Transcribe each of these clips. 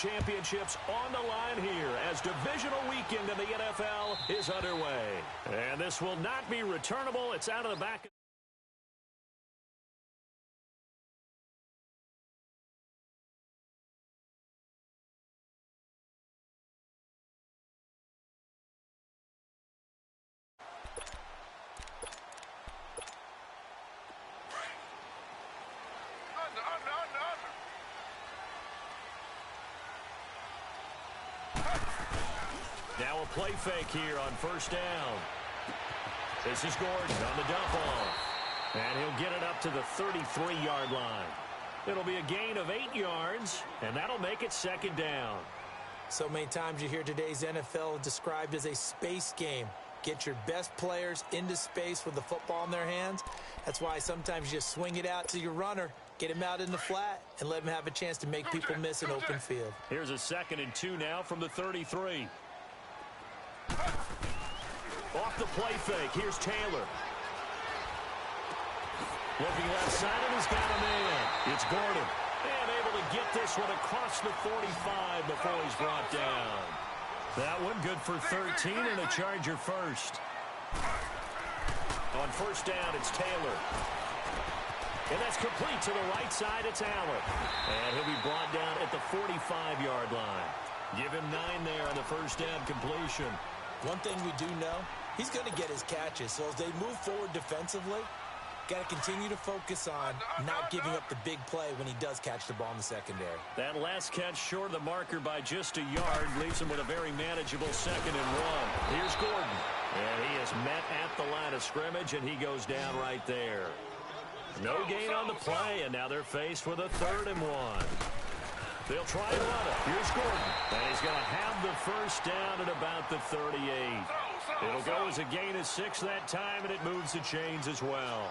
championships on the line here as divisional weekend in the NFL is underway. And this will not be returnable. It's out of the back. Now a play fake here on first down. This is Gordon on the dump off. And he'll get it up to the 33-yard line. It'll be a gain of 8 yards, and that'll make it second down. So many times you hear today's NFL described as a space game. Get your best players into space with the football in their hands. That's why sometimes you just swing it out to your runner, get him out in the flat, and let him have a chance to make people miss an open field. Here's a 2nd and 2 now from the 33. Off the play fake, here's Taylor. Looking left side, and he's got a man. It's Gordon. And able to get this one across the 45 before he's brought down. That one good for 13 and a Charger first. On first down, it's Taylor. And that's complete to the right side. It's Allen. And he'll be brought down at the 45-yard line. Give him 9 there on the first down completion. One thing we do know, he's going to get his catches. So as they move forward defensively, got to continue to focus on not giving up the big play when he does catch the ball in the secondary. That last catch short of the marker by just a yard leaves him with a very manageable 2nd and 1. Here's Gordon. And he is met at the line of scrimmage, and he goes down right there. No gain on the play, and now they're faced with a 3rd and 1. They'll try and run it. Here's Gordon. And he's going to have the first down at about the 38. It'll go as a gain of 6 that time, and it moves the chains as well.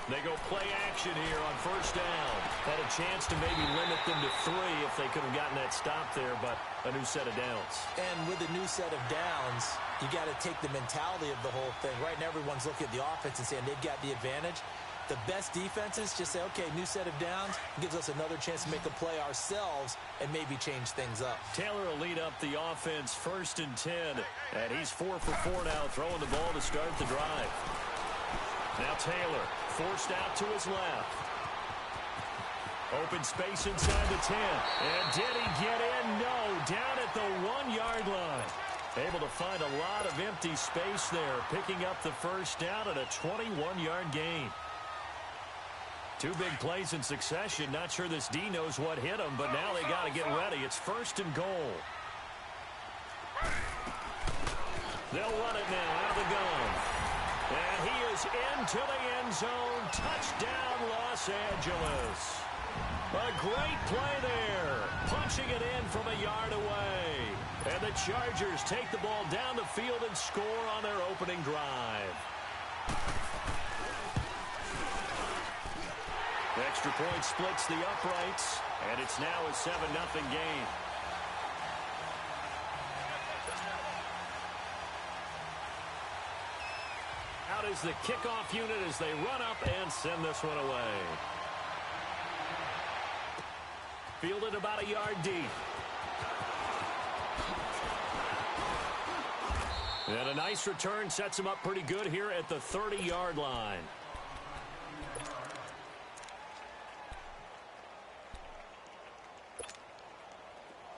They go play action here on first down. Had a chance to maybe limit them to 3 if they could have gotten that stop there, but a new set of downs. And with a new set of downs, you got to take the mentality of the whole thing. Right now, everyone's looking at the offense and saying they've got the advantage. The best defenses just say, okay, new set of downs, gives us another chance to make a play ourselves and maybe change things up. Taylor will lead up the offense 1st and 10, and he's 4 for 4 now, throwing the ball to start the drive. Now Taylor, forced out to his left. Open space inside the 10. And did he get in? No, down at the 1-yard line. Able to find a lot of empty space there, picking up the first down at a 21-yard gain. 2 big plays in succession. Not sure this D knows what hit him, but now they got to get ready. It's 1st and goal. They'll run it now out of the gun. And he is into the end zone. Touchdown, Los Angeles. A great play there. Punching it in from a yard away. And the Chargers take the ball down the field and score on their opening drive. Extra point splits the uprights, and it's now a 7-0 game. Out is the kickoff unit as they run up and send this one away. Fielded about a yard deep. And a nice return sets him up pretty good here at the 30-yard line.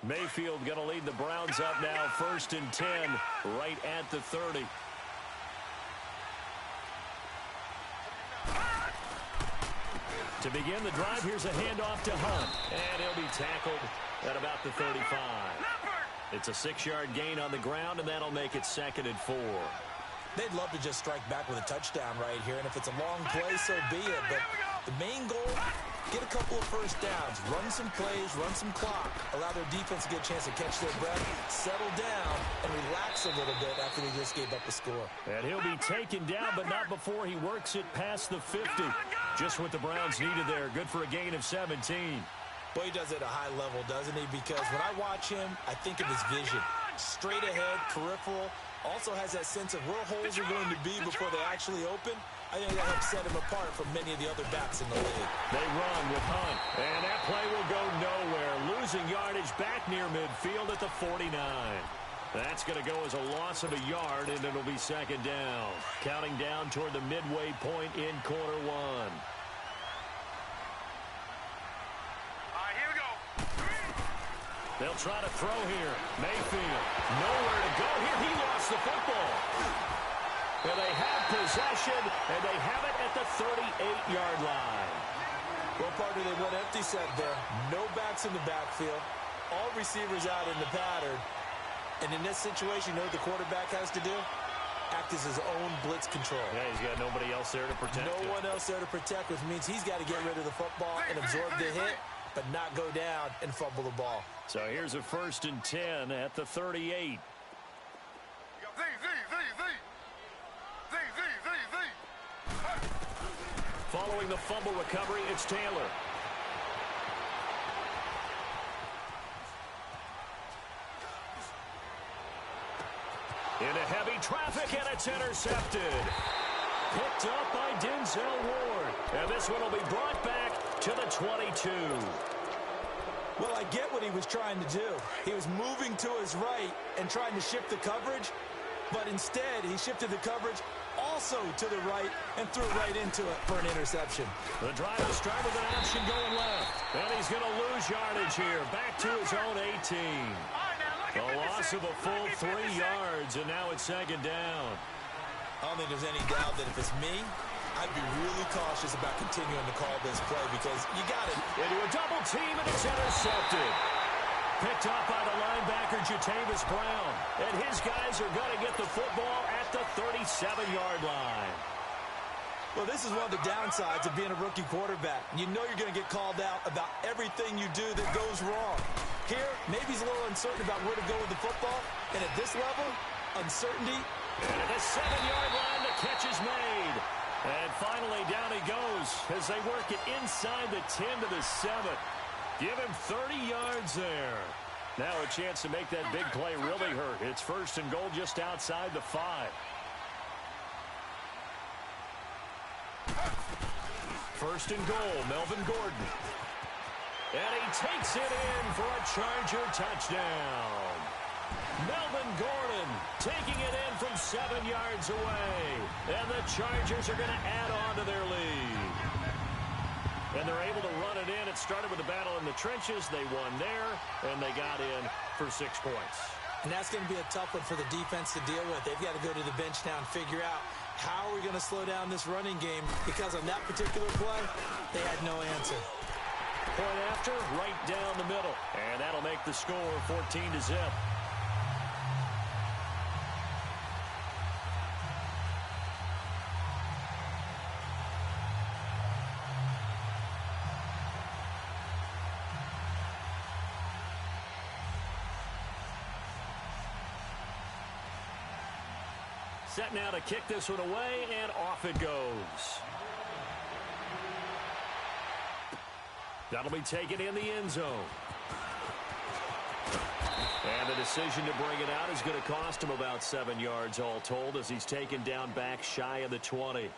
Mayfield going to lead the Browns up now, 1st and 10, right at the 30. To begin the drive, here's a handoff to Hunt, and he'll be tackled at about the 35. It's a 6-yard gain on the ground, and that'll make it 2nd and 4. They'd love to just strike back with a touchdown right here, and if it's a long play, so be it. But the main goal, get a couple of first downs, run some plays, run some clock, allow their defense to get a chance to catch their breath, settle down, and relax a little bit after they just gave up a score. And he'll be taken down, but not before he works it past the 50. Just what the Browns needed there. Good for a gain of 17. Boy, he does it at a high level, doesn't he? Because when I watch him, I think of his vision. Straight ahead, peripheral, also has that sense of where holes are going to be before they actually open. I think that helps set him apart from many of the other backs in the league. They run with Hunt, and that play will go nowhere. losing yardage back near midfield at the 49. That's going to go as a loss of a yard, and it'll be second down. Counting down toward the midway point in quarter one. Here we go. They'll try to throw here. Mayfield, nowhere to go here. He lost the football. And they have possession, and they have it at the 38-yard line. Well, partner, they went empty set there. No backs in the backfield. All receivers out in the pattern. And in this situation, you know what the quarterback has to do? Act as his own blitz control. Yeah, he's got nobody else there to protect him. No one else there to protect, which means he's got to get rid of the football and absorb the hit, but not go down and fumble the ball. So here's a 1st and 10 at the 38. Following the fumble recovery, it's Taylor. Into heavy traffic, and it's intercepted. Picked up by Denzel Ward. And this one will be brought back to the 22. Well, I get what he was trying to do. He was moving to his right and trying to shift the coverage, but instead he shifted the coverage also to the right and threw right into it for an interception. The drive will start with an option going left. And he's going to lose yardage here. Back to his own 18. A loss of a full 3 yards, and now it's second down. I don't think there's any doubt that if it's me, I'd be really cautious about continuing to call this play because you got it. Into a double team, and it's intercepted. Picked up by the linebacker, Jatavis Brown. And his guys are going to get the football at the 37-yard line. Well, this is one of the downsides of being a rookie quarterback. You know you're going to get called out about everything you do that goes wrong. Here, maybe he's a little uncertain about where to go with the football. And at this level, uncertainty. And at the 7-yard line, the catch is made. And finally, down he goes as they work it inside the 10 to the 7. Give him 30 yards there. Now a chance to make that big play really hurt. It's 1st and goal just outside the 5. First and goal, Melvin Gordon. And he takes it in for a Charger touchdown. Melvin Gordon taking it in from 7 yards away. And the Chargers are going to add on to their lead. And they're able to run it in. It started with a battle in the trenches. They won there, and they got in for 6 points. And that's going to be a tough one for the defense to deal with. They've got to go to the bench now and figure out how are we going to slow down this running game, because on that particular play, they had no answer. Point after, right down the middle. And that'll make the score 14-0. Set now to kick this one away, and off it goes. That'll be taken in the end zone. And the decision to bring it out is going to cost him about 7 yards all told as he's taken down back shy of the 20.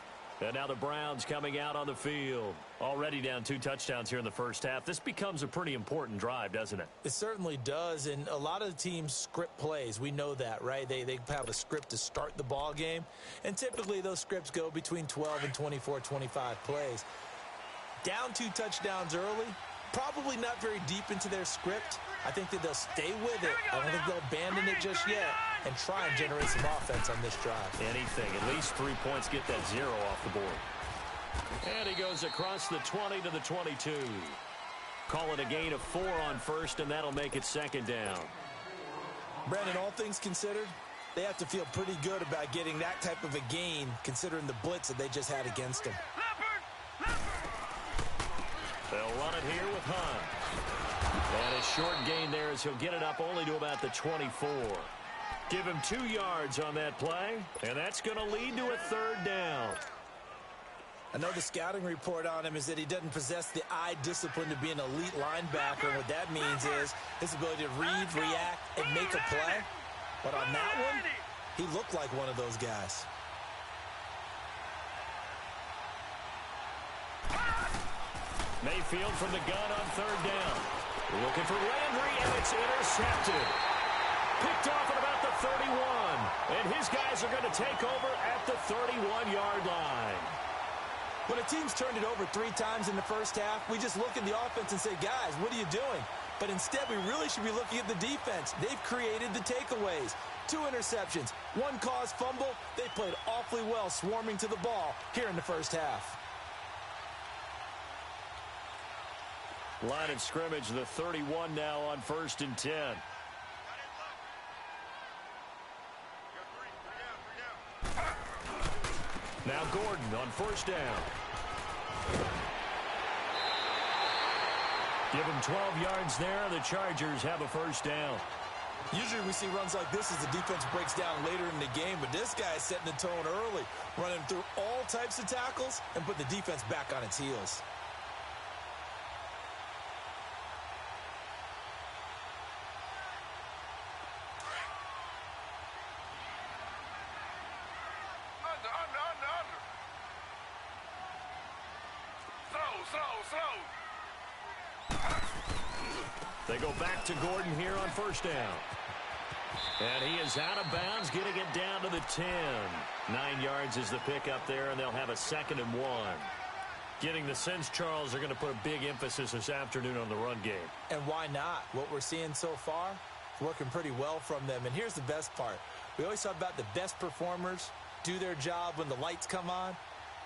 And now the Browns coming out on the field. Already down 2 touchdowns here in the first half. This becomes a pretty important drive, doesn't it? It certainly does, and a lot of the teams script plays. We know that, right? They have a script to start the ball game, and typically those scripts go between 12 and 24, 25 plays. Down 2 touchdowns early, probably not very deep into their script. I think that they'll stay with it. I don't think they'll abandon it just yet and try and generate some offense on this drive. Anything. At least 3 points, get that 0 off the board. And he goes across the 20 to the 22. Call it a gain of 4 on first, and that'll make it second down. Brandon, all things considered, they have to feel pretty good about getting that type of a gain considering the blitz that they just had against them. They'll run it here with Hunt. And a short gain there as he'll get it up only to about the 24. Give him 2 yards on that play, and that's going to lead to a 3rd down. I know the scouting report on him is that he doesn't possess the eye discipline to be an elite linebacker. What that means is his ability to read, react, and make a play. But on that one, he looked like one of those guys. Mayfield from the gun on 3rd down. Looking for Landry, and it's intercepted. Picked off at about the 31. And his guys are going to take over at the 31-yard line. When a team's turned it over 3 times in the first half, we just look at the offense and say, guys, what are you doing? But instead, we really should be looking at the defense. They've created the takeaways. 2 interceptions, 1 caused fumble. They played awfully well swarming to the ball here in the first half. Line of scrimmage, the 31 now on 1st and 10. Now Gordon on 1st down. Give him 12 yards there. The Chargers have a 1st down. Usually we see runs like this as the defense breaks down later in the game, but this guy is setting the tone early, running through all types of tackles and put the defense back on its heels. They go back to Gordon here on 1st down. And he is out of bounds, getting it down to the 10. 9 yards is the pickup there, and they'll have a 2nd and 1. Getting the sense, Charles, they're going to put a big emphasis this afternoon on the run game. And why not? What we're seeing so far is working pretty well from them. And here's the best part. We always talk about the best performers do their job when the lights come on.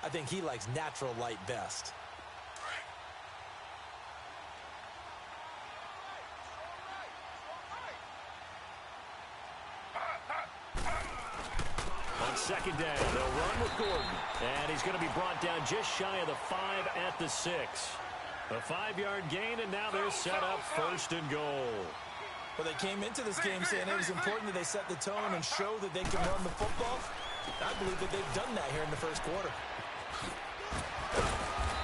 I think he likes natural light best. On 2nd down, they'll run with Gordon. And he's going to be brought down just shy of the 5 at the 6. A 5-yard gain, and now they're set up 1st and goal. Well, they came into this game saying it was important that they set the tone and show that they can run the football. I believe that they've done that here in the first quarter.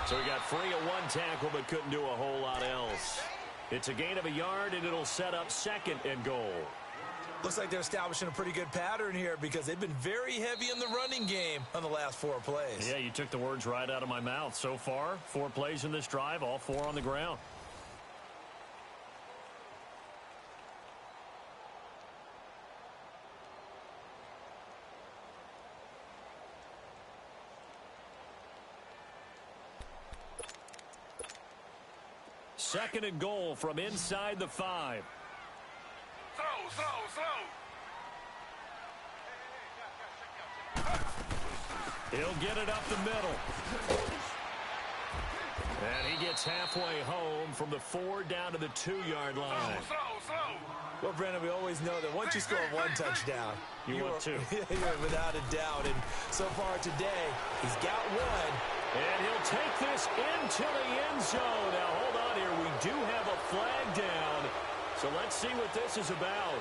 So he got free of 1 tackle but couldn't do a whole lot else. It's a gain of a yard, and it'll set up 2nd and goal. Looks like they're establishing a pretty good pattern here because they've been very heavy in the running game on the last 4 plays. Yeah, you took the words right out of my mouth. So far, 4 plays in this drive, all 4 on the ground. Second and goal from inside the 5. Slow. He'll get it up the middle. And he gets halfway home from the 4 down to the 2-yard line. Slow. Well, Brandon, we always know that once you score 1 touchdown, You want 2. You're without a doubt. And so far today, he's got 1. And he'll take this into the end zone. Now, hold on here. We do have a flag down. So let's see what this is about.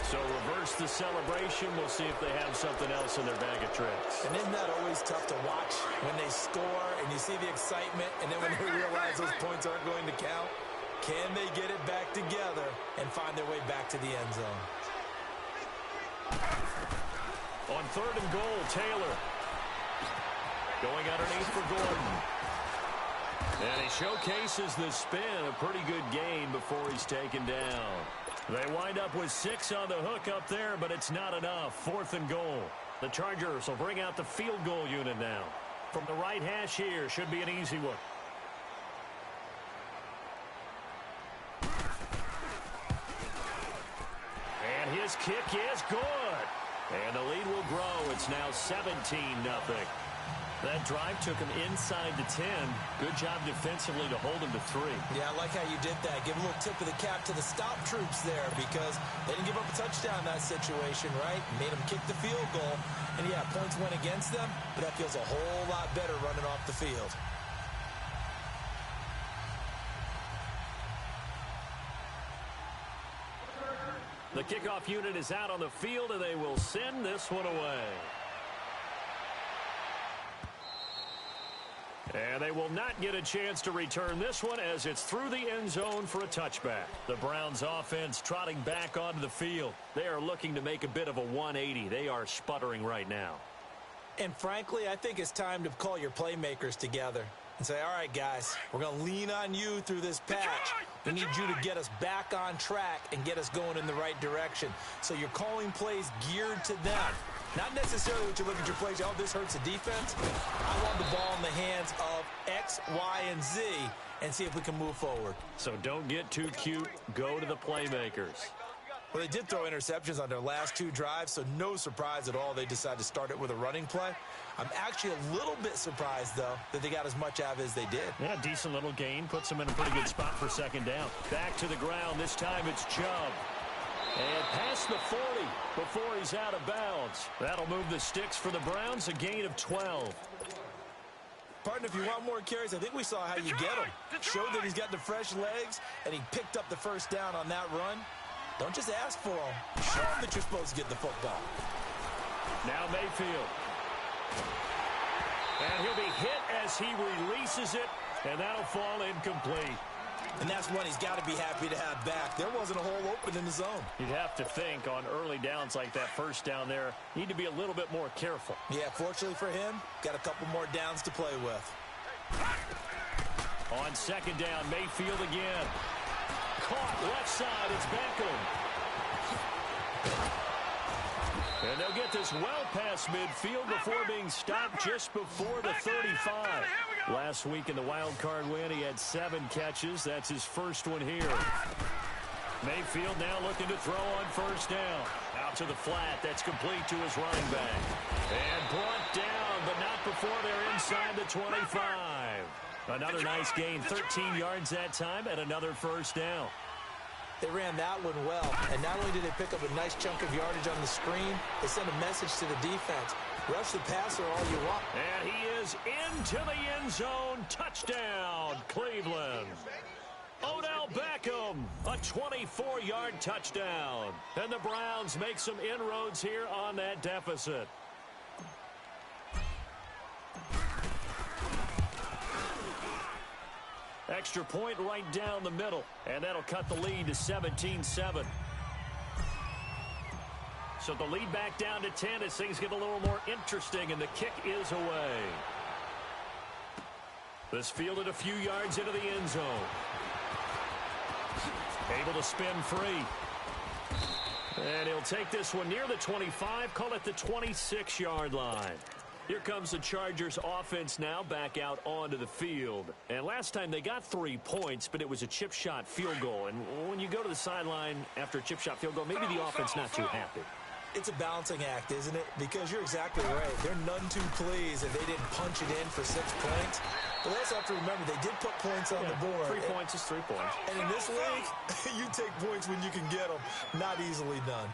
So reverse the celebration. We'll see if they have something else in their bag of tricks. And isn't that always tough to watch when they score and you see the excitement and then when they realize those points aren't going to count? Can they get it back together and find their way back to the end zone? On 3rd and goal, Taylor. Going underneath for Gordon. And he showcases the spin. A pretty good gain before he's taken down. They wind up with 6 on the hook up there, but it's not enough. 4th and goal. The Chargers will bring out the field goal unit now. From the right hash here, should be an easy one. And his kick is good. And the lead will grow. It's now 17-0. That drive took him inside the 10. Good job defensively to hold him to 3. Yeah, I like how you did that. Give a little tip of the cap to the stop troops there because they didn't give up a touchdown in that situation, right? Made them kick the field goal. And, yeah, points went against them, but that feels a whole lot better running off the field. The kickoff unit is out on the field, and they will send this one away. And they will not get a chance to return this one as it's through the end zone for a touchback. The Browns offense trotting back onto the field. They are looking to make a bit of a 180. They are sputtering right now. And frankly, I think it's time to call your playmakers together. and say, all right, guys, we're going to lean on you through this patch. We need you to get us back on track and get us going in the right direction. So you're calling plays geared to them. Not necessarily what you look at your plays, oh, this hurts the defense. I want the ball in the hands of X, Y, and Z and see if we can move forward. So don't get too cute. Go to the playmakers. Well, they did throw interceptions on their last 2 drives, so no surprise at all they decided to start it with a running play. I'm actually a little bit surprised, though, that they got as much out of it as they did. Yeah, decent little gain. Puts them in a pretty good spot for second down. Back to the ground. This time it's Chubb. And past the 40 before he's out of bounds. That'll move the sticks for the Browns, a gain of 12. Partner, if you want more carries, I think we saw how you get him. Showed that he's got the fresh legs, and he picked up the first down on that run. Don't just ask for him. Show him that you're supposed to get the football. Now Mayfield. And he'll be hit as he releases it, and that'll fall incomplete. And that's one he's got to be happy to have back. There wasn't a hole open in the zone. You'd have to think on early downs like that first down there, need to be a little bit more careful. Yeah, fortunately for him, got a couple more downs to play with. On second down, Mayfield again. Caught left side, it's Beckham. And they'll get this well past midfield before being stopped just before the 35. Last week in the wild card win, he had 7 catches. That's his first one here. Mayfield now looking to throw on first down. Out to the flat. That's complete to his running back. And brought down, but not before they're inside the 25. Another nice gain, 13 yards that time, and another first down. They ran that one well, and not only did they pick up a nice chunk of yardage on the screen, they sent a message to the defense. Rush the passer all you want. And he is into the end zone. Touchdown, Cleveland. Odell Beckham, a 24-yard touchdown. And the Browns make some inroads here on that deficit. Extra point right down the middle, and that'll cut the lead to 17-7. So the lead back down to 10 as things get a little more interesting, and the kick is away. This fielded a few yards into the end zone. Able to spin free. And he'll take this one near the 25, call it the 26-yard line. Here comes the Chargers offense now back out onto the field. And last time they got 3 points, but it was a chip shot field goal. And when you go to the sideline after a chip shot field goal, maybe the offense not too happy. It's a balancing act, isn't it? Because you're exactly right. They're none too pleased that they didn't punch it in for 6 points. But also have to remember, they did put points on the board. 3 points is 3 points. And in this league, you take points when you can get them. Not easily done.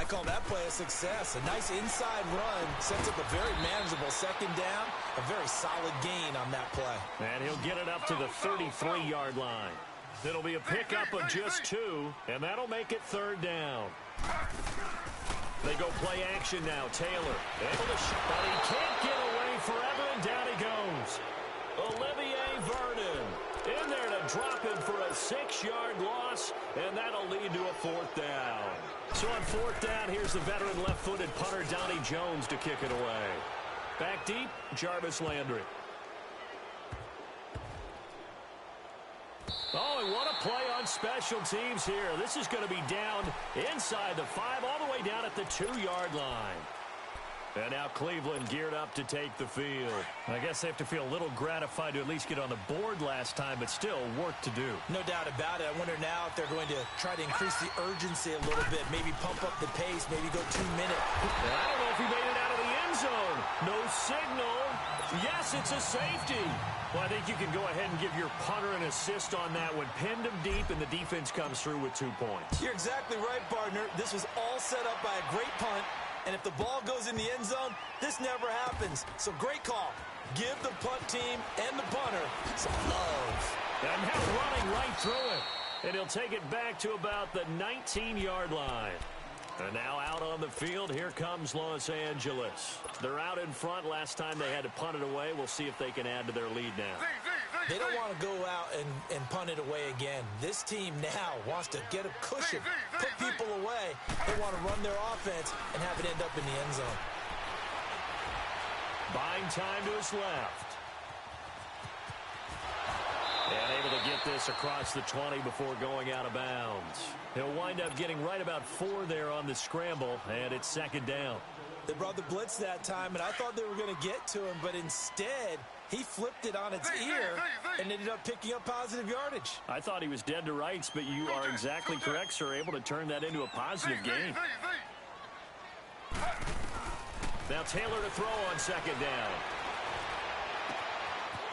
I call that play a success. A nice inside run sets up a very manageable second down. A very solid gain on that play. And he'll get it up to the 33-yard line. It'll be a pickup of just 2, and that'll make it 3rd down. They go play action now. Taylor able to shoot, but he can't get away forever, and down he goes. Olivier Vernon in there to drop him for a 6-yard loss, and that'll lead to a 4th down. So on 4th down, here's the veteran left-footed punter Donnie Jones to kick it away. Back deep, Jarvis Landry. Oh, and what a play on special teams here. This is going to be down inside the 5, all the way down at the 2-yard line. And now Cleveland geared up to take the field. I guess they have to feel a little gratified to at least get on the board last time, but still work to do. No doubt about it. I wonder now if they're going to try to increase the urgency a little bit, maybe pump up the pace, maybe go 2-minute. I don't know if he made it out of the end zone. No signal. Yes, it's a safety. Well, I think you can go ahead and give your punter an assist on that one. Pinned him deep, and the defense comes through with 2 points. You're exactly right, partner. This was all set up by a great punt. And if the ball goes in the end zone, this never happens. So great call. Give the punt team and the punter some love. And now running right through it. And he'll take it back to about the 19-yard line. And now out on the field, here comes Los Angeles. They're out in front. Last time they had to punt it away. We'll see if they can add to their lead now. They don't want to go out and punt it away again. This team now wants to get a cushion, put people away. They want to run their offense and have it end up in the end zone. Buying time to his left. And able to get this across the 20 before going out of bounds. He'll wind up getting right about 4 there on the scramble, and it's second down. They brought the blitz that time, and I thought they were going to get to him, but instead he flipped it on its ear and ended up picking up positive yardage. I thought he was dead to rights, but you are exactly correct, sir. Able to turn that into a positive gain. Now Taylor to throw on second down.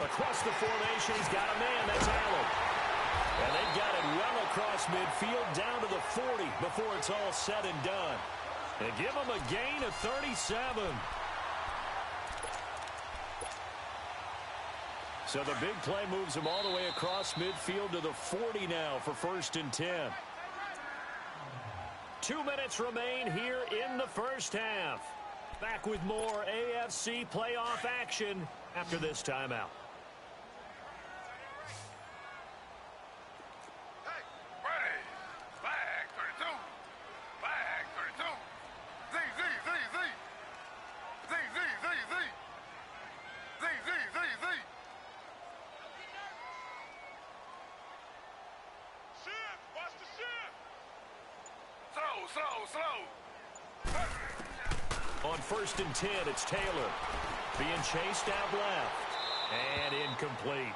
Across the formation, he's got a man. That's Allen. And they've got it well across midfield down to the 40 before it's all said and done. They give him a gain of 37. So the big play moves him all the way across midfield to the 40 now for 1st and 10. 2 minutes remain here in the first half. Back with more AFC playoff action after this timeout. On 1st and 10, it's Taylor. Being chased out left. And incomplete.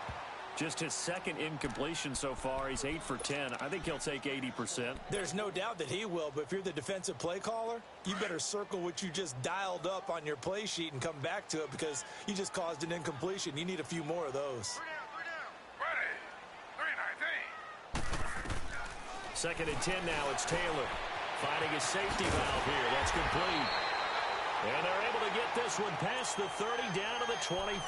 Just his second incompletion so far. He's 8 for 10. I think he'll take 80%. There's no doubt that he will, but if you're the defensive play caller, you better circle what you just dialed up on your play sheet and come back to it because you just caused an incompletion. You need a few more of those. 2nd and 10 now. It's Taylor. Finding his safety valve here. That's complete. And they're able to get this one past the 30 down to the 25.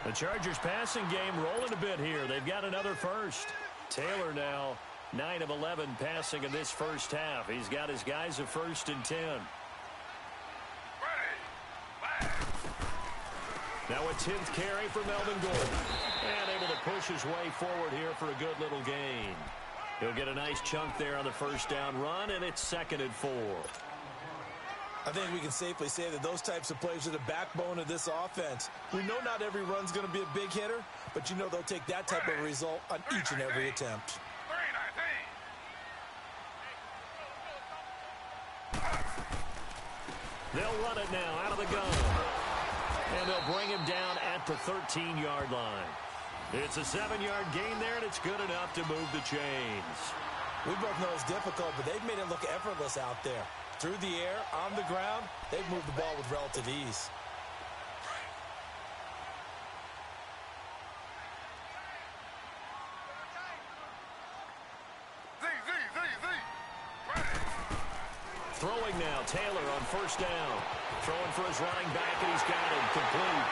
The Chargers passing game rolling a bit here. They've got another first. Taylor now 9 of 11 passing in this first half. He's got his guys at 1st and 10. Now a 10th carry for Melvin Gordon. And able to push his way forward here for a good little gain. He'll get a nice chunk there on the first down run, and it's 2nd and 4. I think we can safely say that those types of plays are the backbone of this offense. We know not every run's going to be a big hitter, but you know they'll take that type of result on each and every attempt. They'll run it now out of the gun. And they'll bring him down at the 13-yard line. It's a 7-yard gain there, and it's good enough to move the chains. We both know it's difficult, but they've made it look effortless out there. Through the air, on the ground, they've moved the ball with relative ease. Throwing now, Taylor on first down. Throwing for his running back, and he's got him complete.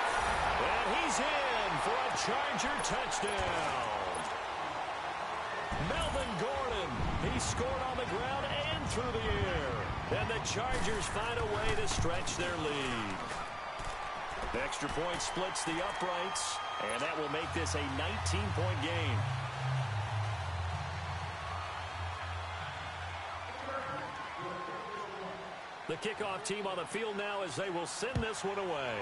And he's in for a Charger touchdown. Melvin Gordon, he scored on the ground and through the air. And the Chargers find a way to stretch their lead. The extra point splits the uprights, and that will make this a 19-point game. The kickoff team on the field now as they will send this one away.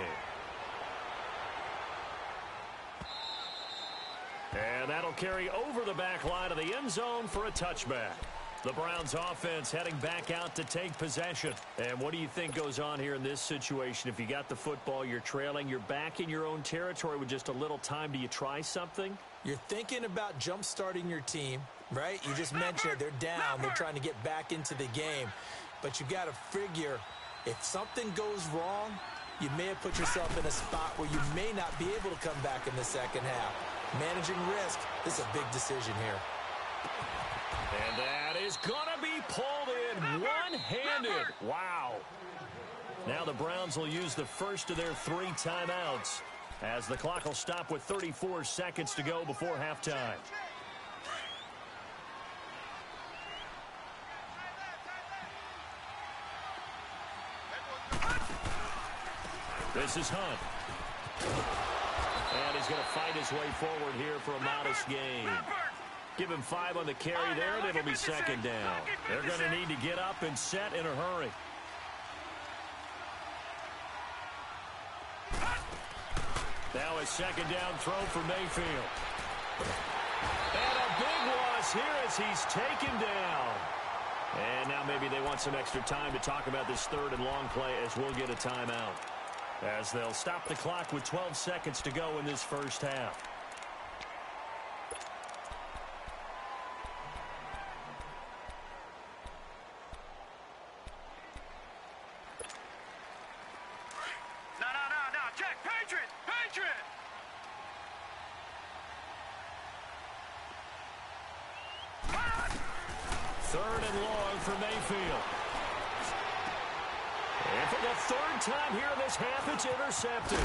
And that'll carry over the back line of the end zone for a touchback. The Browns offense heading back out to take possession. And what do you think goes on here in this situation? If you got the football, you're trailing, you're back in your own territory with just a little time. Do you try something? You're thinking about jump-starting your team, right? You just mentioned it. They're down. They're trying to get back into the game. But you got to figure if something goes wrong, you may have put yourself in a spot where you may not be able to come back in the second half. Managing risk is a big decision here. And that is going to be pulled in one-handed. Wow. Now the Browns will use the first of their 3 timeouts as the clock will stop with 34 seconds to go before halftime. This is Hunt. And he's going to fight his way forward here for a modest gain. Give him 5 on the carry there, and it'll be second down. They're going to need to get up and set in a hurry. Now a second down throw for Mayfield. And a big loss here as he's taken down. And now maybe they want some extra time to talk about this third and long play as we'll get a timeout. As they'll stop the clock with 12 seconds to go in this first half. No, Jack, Patriot! Third and long for Mayfield. And for the third time here in this half, it's intercepted.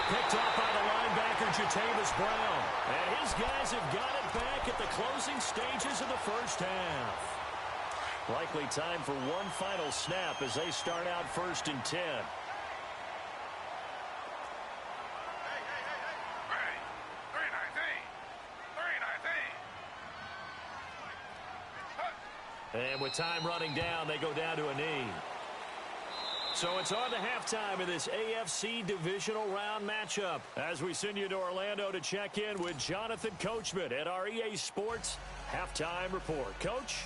Picked off by the linebacker, Jatavis Brown. And his guys have got it back at the closing stages of the first half. Likely time for one final snap as they start out 1st and 10. And with time running down, they go down to a knee. So it's on to halftime in this AFC divisional round matchup as we send you to Orlando to check in with Jonathan Coachman at our EA Sports Halftime Report. Coach?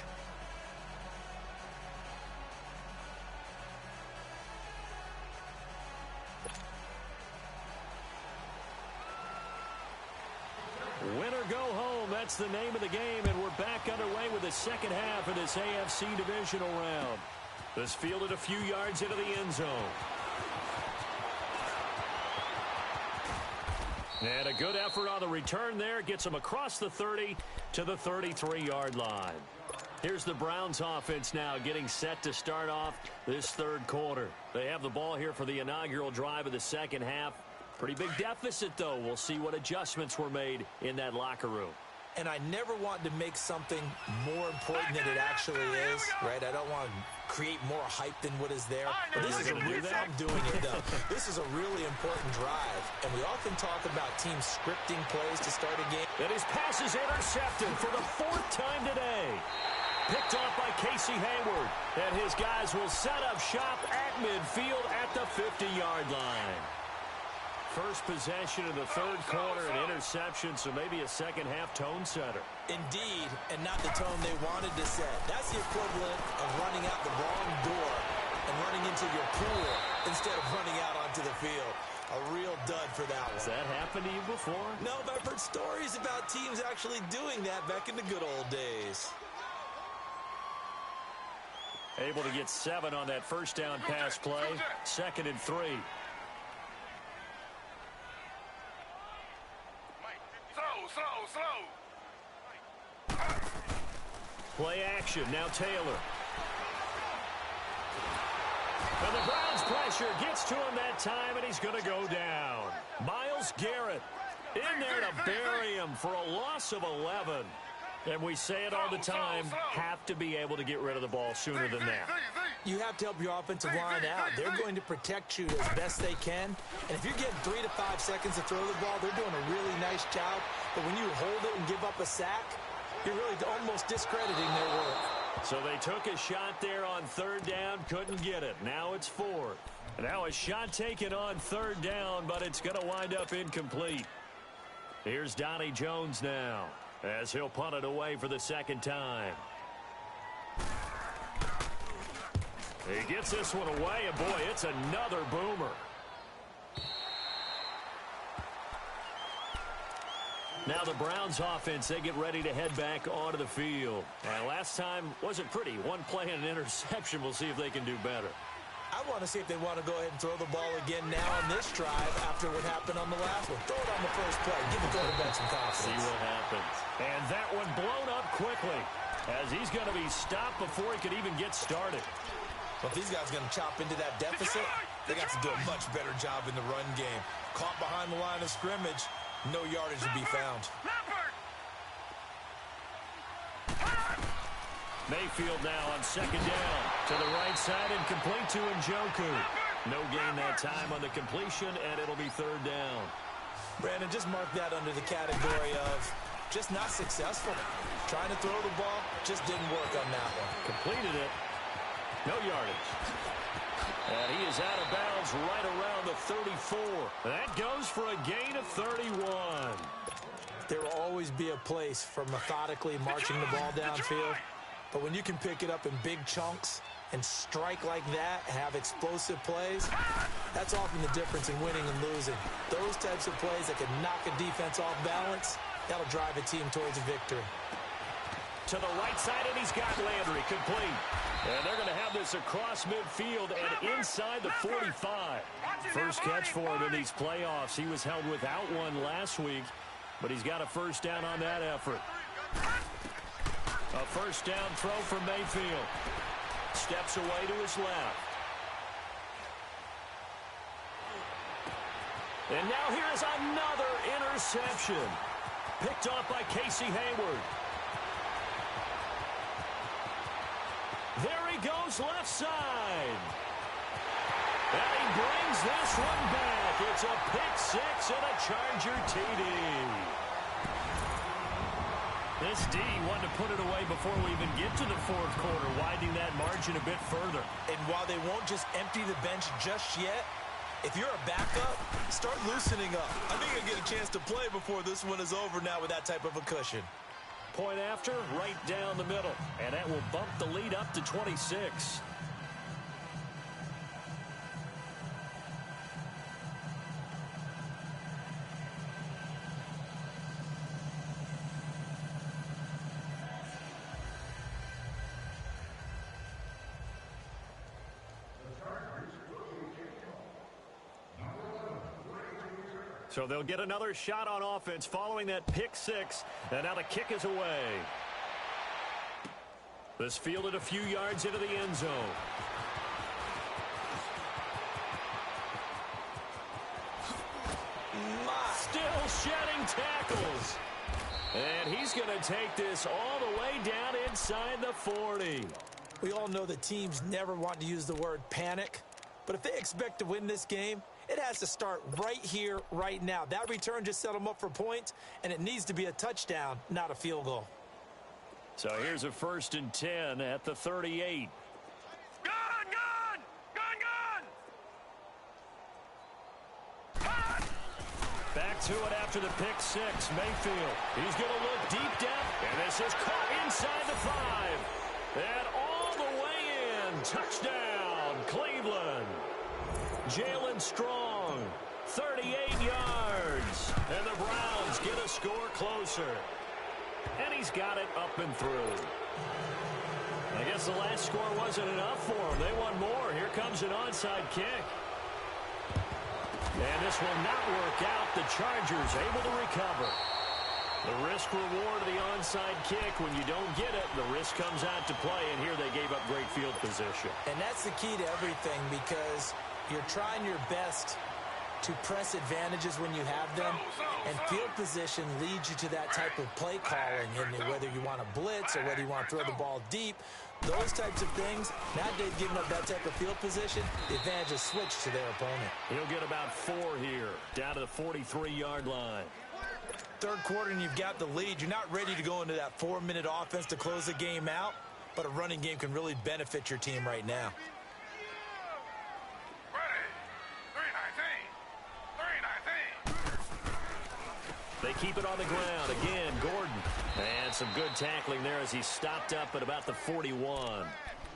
Win or go home, that's the name of the game, and we're back underway with the second half of this AFC divisional round. This fielded a few yards into the end zone. And a good effort on the return there. Gets them across the 30 to the 33-yard line. Here's the Browns offense now getting set to start off this third quarter. They have the ball here for the inaugural drive of the second half. Pretty big deficit, though. We'll see what adjustments were made in that locker room. And I never want to make something more important than it actually is, right? I don't want to create more hype than what is there. But this is a real, I'm doing it, though. This is a really important drive. And we often talk about teams scripting plays to start a game. And his pass is intercepted for the 4th time today. Picked off by Casey Hayward. And his guys will set up shop at midfield at the 50-yard line. First possession of the third quarter, an interception, so maybe a second-half tone setter. Indeed, and not the tone they wanted to set. That's the equivalent of running out the wrong door and running into your pool instead of running out onto the field. A real dud for that one. Has that happened to you before? No, but I've heard stories about teams actually doing that back in the good old days. Able to get 7 on that first down pass play. 2nd and 3. Slow. Play action. Now Taylor. And the Browns pressure gets to him that time, and he's going to go down. Myles Garrett in there to bury him for a loss of 11. And we say it all the time, have to be able to get rid of the ball sooner than that. You have to help your offensive line out. They're going to protect you as best they can. And if you're getting 3 to 5 seconds to throw the ball, they're doing a really nice job. But when you hold it and give up a sack, you're really almost discrediting their work. So they took a shot there on 3rd down, couldn't get it. Now it's 4th. Now a shot taken on 3rd down, but it's going to wind up incomplete. Here's Donnie Jones now, as he'll punt it away for the 2nd time. He gets this one away, and boy, it's another boomer. Now the Browns offense, they get ready to head back onto the field. And last time wasn't pretty. One play and an interception. We'll see if they can do better. I want to see if they want to go ahead and throw the ball again now on this drive after what happened on the last one. Throw it on the first play. Give the quarterback some confidence. See what happens. And that one blown up quickly as he's going to be stopped before he could even get started. Well, if these guys are going to chop into that deficit, they got to do a much better job in the run game. Caught behind the line of scrimmage, no yardage to be found. Mayfield now on 2nd down. To the right side and complete to Njoku. No gain that time on the completion, and it'll be 3rd down. Brandon, just mark that under the category of just not successful. Trying to throw the ball, just didn't work on that one. Completed it. No yardage. And he is out of bounds right around the 34. That goes for a gain of 31. There will always be a place for methodically marching the ball downfield. But when you can pick it up in big chunks and strike like that, have explosive plays, that's often the difference in winning and losing. Those types of plays that can knock a defense off balance, that'll drive a team towards a victory. To the right side, and he's got Landry complete. And they're going to have this across midfield and inside the 45. First catch for him in these playoffs. He was held without one last week, but he's got a first down on that effort. A first down throw for Mayfield. Steps away to his left. And now here's another interception. Picked off by Casey Hayward. There he goes left side. And he brings this one back. It's a pick six and a Charger TD. This D wanted to put it away before we even get to the fourth quarter, widening that margin a bit further. And while they won't just empty the bench just yet, if you're a backup, start loosening up. I think you'll get a chance to play before this one is over now with that type of a cushion. Point after, right down the middle. And that will bump the lead up to 26. So they'll get another shot on offense following that pick six. And now the kick is away. This fielded a few yards into the end zone. Still shedding tackles. And he's going to take this all the way down inside the 40. We all know that teams never want to use the word panic. But if they expect to win this game, it has to start right here, right now. That return just set them up for points, and it needs to be a touchdown, not a field goal. So here's a 1st and 10 at the 38. Gun! Back to it after the pick six. Mayfield, he's going to look deep down, and this is caught inside the 5. And all the way in. Touchdown, Cleveland. Jalen Strong, 38 yards. And the Browns get a score closer. And he's got it up and through. I guess the last score wasn't enough for him. They want more. Here comes an onside kick. And this will not work out. The Chargers able to recover. The risk-reward of the onside kick, when you don't get it, the risk comes out to play, and here they gave up great field position. And that's the key to everything, because you're trying your best to press advantages when you have them, and field position leads you to that type of play calling, and whether you want to blitz or whether you want to throw the ball deep, those types of things. Now they've given up that type of field position, the advantage is switched to their opponent. He'll get about 4 here, down to the 43-yard line. Third quarter and you've got the lead. You're not ready to go into that 4-minute offense to close the game out, but a running game can really benefit your team right now. They keep it on the ground. Again, Gordon. And some good tackling there as he stopped up at about the 41.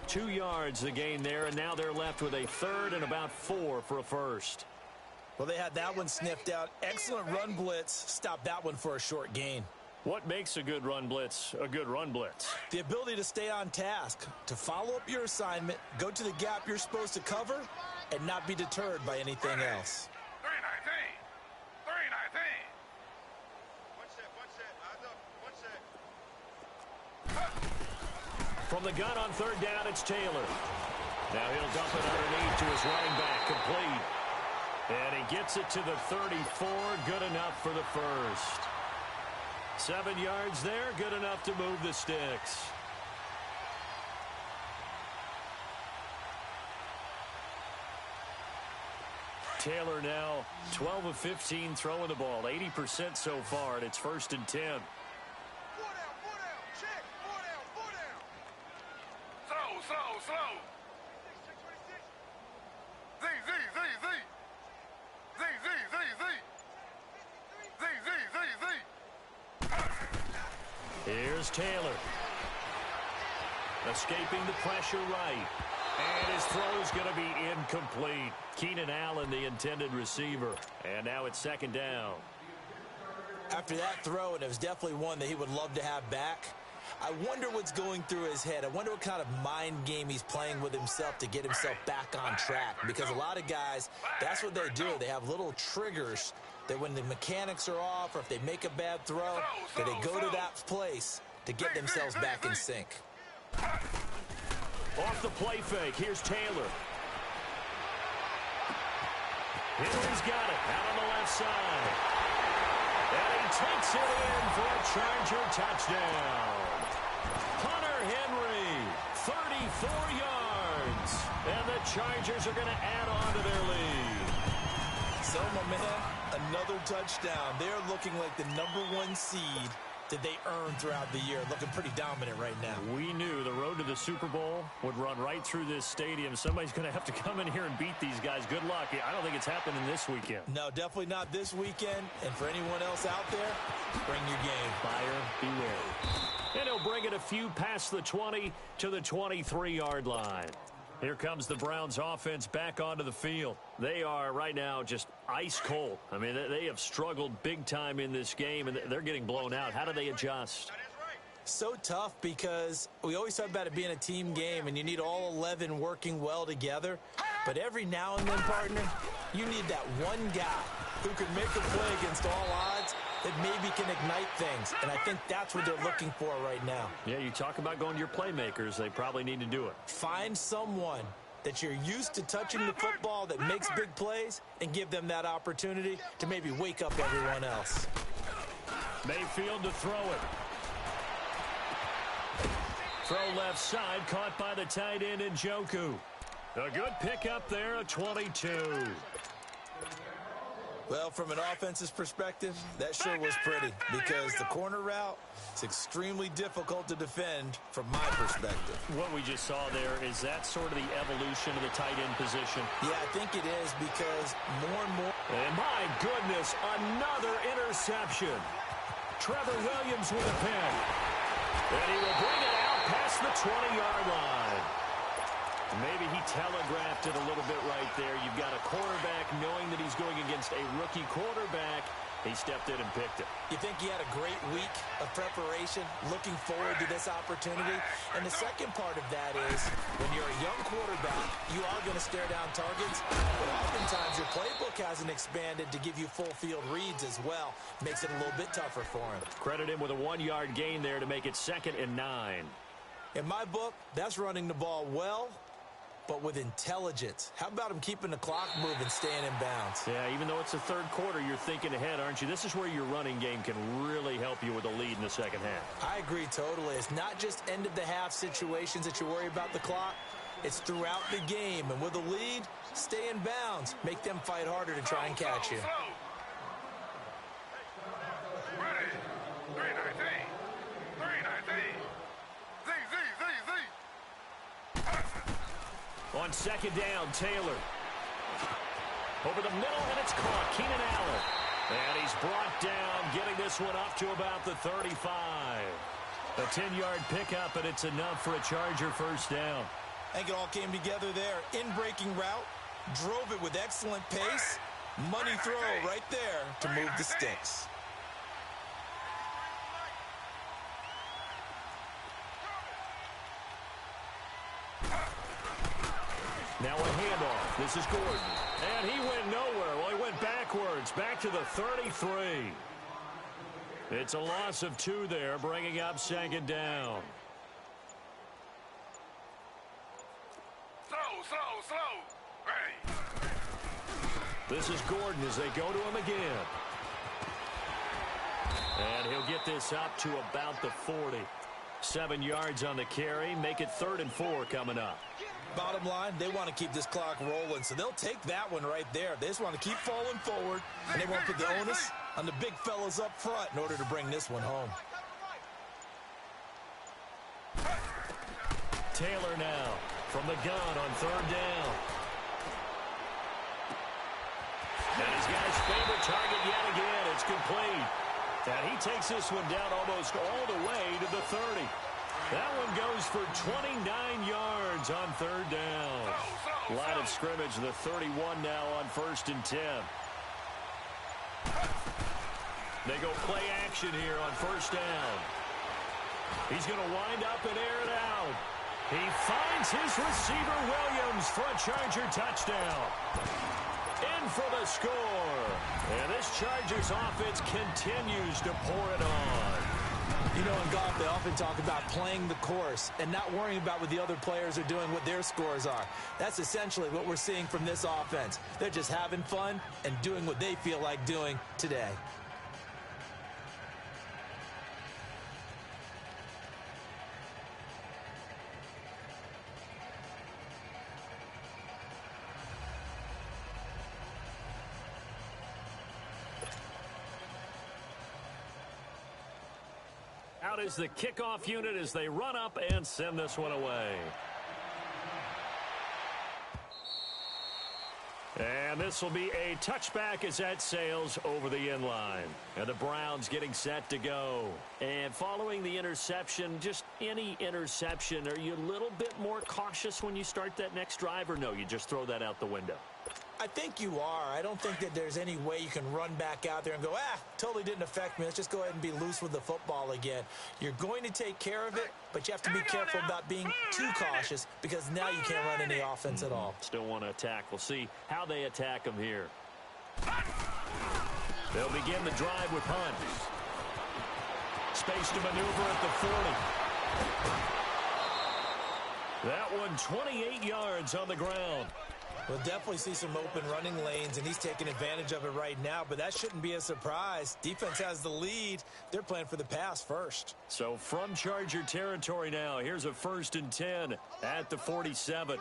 2 yards the gain there, and now they're left with a 3rd and about 4 for a first. Well, they had that one sniffed out. Excellent run blitz. Stopped that one for a short gain. What makes a good run blitz a good run blitz? The ability to stay on task, to follow up your assignment, go to the gap you're supposed to cover, and not be deterred by anything else. 319. From the gun on 3rd down, it's Taylor. Now he'll dump it underneath to his running back, complete. And he gets it to the 34, good enough for the first. 7 yards there, good enough to move the sticks. Taylor now 12 of 15 throwing the ball, 80% so far, and it's 1st and 10. Slow. Z. Here's Taylor. Escaping the pressure right. And his throw's going to be incomplete. Keenan Allen, the intended receiver. And now it's second down. After that throw, and it was definitely one that he would love to have back, I wonder what's going through his head. I wonder what kind of mind game he's playing with himself to get himself back on track. Because a lot of guys, that's what they do. They have little triggers that when the mechanics are off or if they make a bad throw, that they go to that place to get themselves back in sync. Off the play fake, here's Taylor. Henry's got it, out on the left side. And he takes it in for a Charger touchdown. Hunter Henry, 34 yards. And the Chargers are going to add on to their lead. So, my man, another touchdown. They're looking like the #1 seed that they earned throughout the year. Looking pretty dominant right now. We knew the road to the Super Bowl would run right through this stadium. Somebody's going to have to come in here and beat these guys. Good luck. I don't think it's happening this weekend. No, definitely not this weekend. And for anyone else out there, bring your game. Buyer beware. And he'll bring it a few past the 20 to the 23-yard line. Here comes the Browns offense back onto the field. They are right now just ice cold. I mean, they have struggled big time in this game, and they're getting blown out. How do they adjust? So tough because we always talk about it being a team game, and you need all 11 working well together. But every now and then, partner, you need that one guy who can make a play against all odds that maybe can ignite things. And I think that's what they're looking for right now. Yeah, you talk about going to your playmakers. They probably need to do it. Find someone that you're used to touching the football that makes big plays and give them that opportunity to maybe wake up everyone else. Mayfield to throw it. Throw left side, caught by the tight end Njoku. A good pickup there, a 22. Well, from an offense's perspective, that sure was pretty because the corner route is extremely difficult to defend from my perspective. What we just saw there, is that sort of the evolution of the tight end position? Yeah, I think it is because more and more. And my goodness, another interception. Trevor Williams with a pick. And he will bring it out past the 20-yard line. Maybe he telegraphed it a little bit right there. You've got a quarterback knowing that he's going against a rookie quarterback. He stepped in and picked it. You think he had a great week of preparation, looking forward to this opportunity? And the second part of that is when you're a young quarterback, you are going to stare down targets. But oftentimes your playbook hasn't expanded to give you full field reads as well. Makes it a little bit tougher for him. Credit him with a 1-yard gain there to make it 2nd and 9. In my book, that's running the ball well, but with intelligence. How about him keeping the clock moving, staying in bounds? Yeah, even though it's the third quarter, you're thinking ahead, aren't you? This is where your running game can really help you with a lead in the second half. I agree totally. It's not just end-of-the-half situations that you worry about the clock. It's throughout the game. And with a lead, stay in bounds. Make them fight harder to try and catch you. Ready. 319. 319. On second down, Taylor. Over the middle, and it's caught. Keenan Allen. And he's brought down, getting this one up to about the 35. A 10-yard pickup, and it's enough for a Charger first down. I think it all came together there. In-breaking route, drove it with excellent pace. Money throw right there to move the sticks. Now a handoff. This is Gordon. And he went nowhere. Well, he went backwards. Back to the 33. It's a loss of 2 there, bringing up 2nd down. Slow. Ready. This is Gordon as they go to him again. And he'll get this up to about the 40. 7 yards on the carry. Make it 3rd and 4 coming up. Bottom line, they want to keep this clock rolling, so they'll take that one right there. They just want to keep falling forward, and they want to put the onus on the big fellas up front in order to bring this one home. Taylor now from the gun on 3rd down. And he's got his favorite target yet again. It's complete. And he takes this one down almost all the way to the 30. That one goes for 29 yards on third down. Line of scrimmage, the 31 now on 1st and 10. They go play action here on 1st down. He's going to wind up and air it out. He finds his receiver, Williams, for a Charger touchdown. In for the score. And this Chargers offense continues to pour it on. You know, in golf, they often talk about playing the course and not worrying about what the other players are doing, what their scores are. That's essentially what we're seeing from this offense. They're just having fun and doing what they feel like doing today. Out is the kickoff unit as they run up and send this one away. And this will be a touchback as that sails over the end line. And the Browns getting set to go. And following the interception, just any interception, are you a little bit more cautious when you start that next drive, or no, you just throw that out the window? I think you are. I don't think that there's any way you can run back out there and go, totally didn't affect me. Let's just go ahead and be loose with the football again. You're going to take care of it, but you have to be careful about being too cautious because now you can't run any offense at all. Still want to attack. We'll see how they attack them here. They'll begin the drive with Hunt. Space to maneuver at the 40. That one 28 yards on the ground. We'll definitely see some open running lanes, and he's taking advantage of it right now, but that shouldn't be a surprise. Defense has the lead. They're playing for the pass first. So from Charger territory now, here's a 1st and 10 at the 47.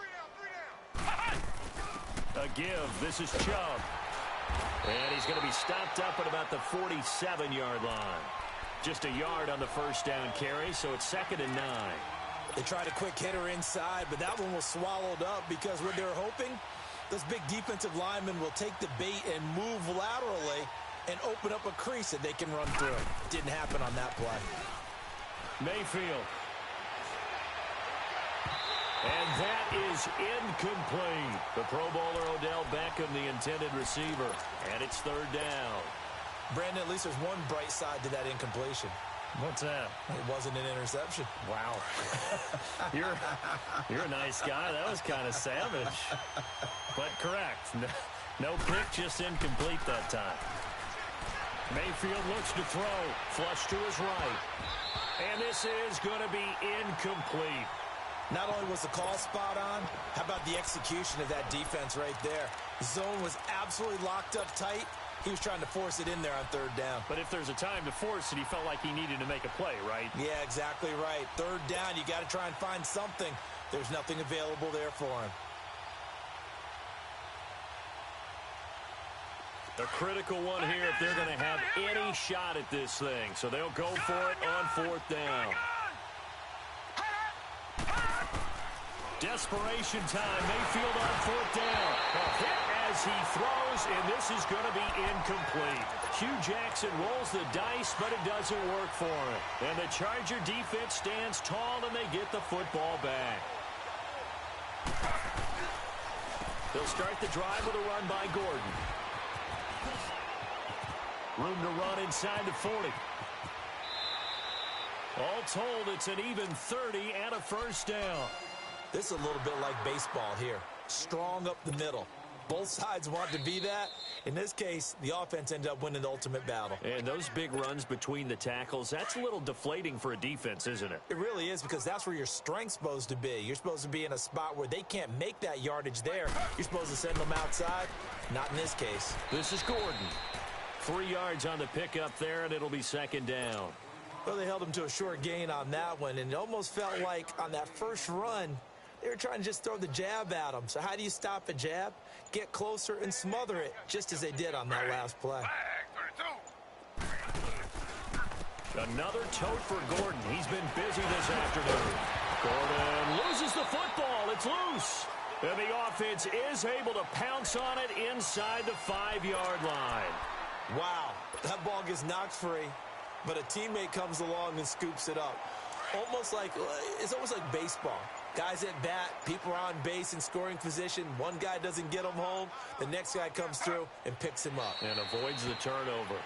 A give. This is Chubb. And he's going to be stopped up at about the 47-yard line. Just a yard on the 1st down carry, so it's 2nd and 9. They tried a quick hitter inside, but that one was swallowed up because what they're hoping, those big defensive linemen will take the bait and move laterally and open up a crease that they can run through. Didn't happen on that play. Mayfield. And that is incomplete. The Pro Bowler Odell Beckham, the intended receiver. And it's 3rd down. Brandon, at least there's one bright side to that incompletion. What's that? It wasn't an interception. Wow. You're a nice guy. That was kind of savage. But correct. No pick, just incomplete that time. Mayfield looks to throw. Flush to his right. And this is going to be incomplete. Not only was the call spot on, how about the execution of that defense right there? The zone was absolutely locked up tight. He was trying to force it in there on 3rd down. But if there's a time to force it, he felt like he needed to make a play, right? Yeah, exactly right. 3rd down, you got to try and find something. There's nothing available there for him. The critical one here if they're going to have any shot at this thing. So they'll go for it on 4th down. Desperation time. Mayfield on 4th down. A hit as he throws, and this is going to be incomplete. Hugh Jackson rolls the dice, but it doesn't work for him. And the Charger defense stands tall, and they get the football back. They'll start the drive with a run by Gordon. Room to run inside the 40. All told, it's an even 30 and a 1st down. This is a little bit like baseball here. Strong up the middle. Both sides want to be that. In this case, the offense ended up winning the ultimate battle. And those big runs between the tackles, that's a little deflating for a defense, isn't it? It really is, because that's where your strength's supposed to be. You're supposed to be in a spot where they can't make that yardage there. You're supposed to send them outside. Not in this case. This is Gordon. 3 yards on the pickup there, and it'll be 2nd down. Well, they held him to a short gain on that one, and it almost felt like on that first run, they were trying to just throw the jab at him. So how do you stop a jab? Get closer and smother it, just as they did on that last play. Another tote for Gordon. He's been busy this afternoon. Gordon loses the football. It's loose. And the offense is able to pounce on it inside the 5-yard line. Wow, that ball gets knocked free. but a teammate comes along and scoops it up. It's almost like baseball. Guys at bat, people are on base in scoring position. One guy doesn't get him home. The next guy comes through and picks him up. And avoids the turnover.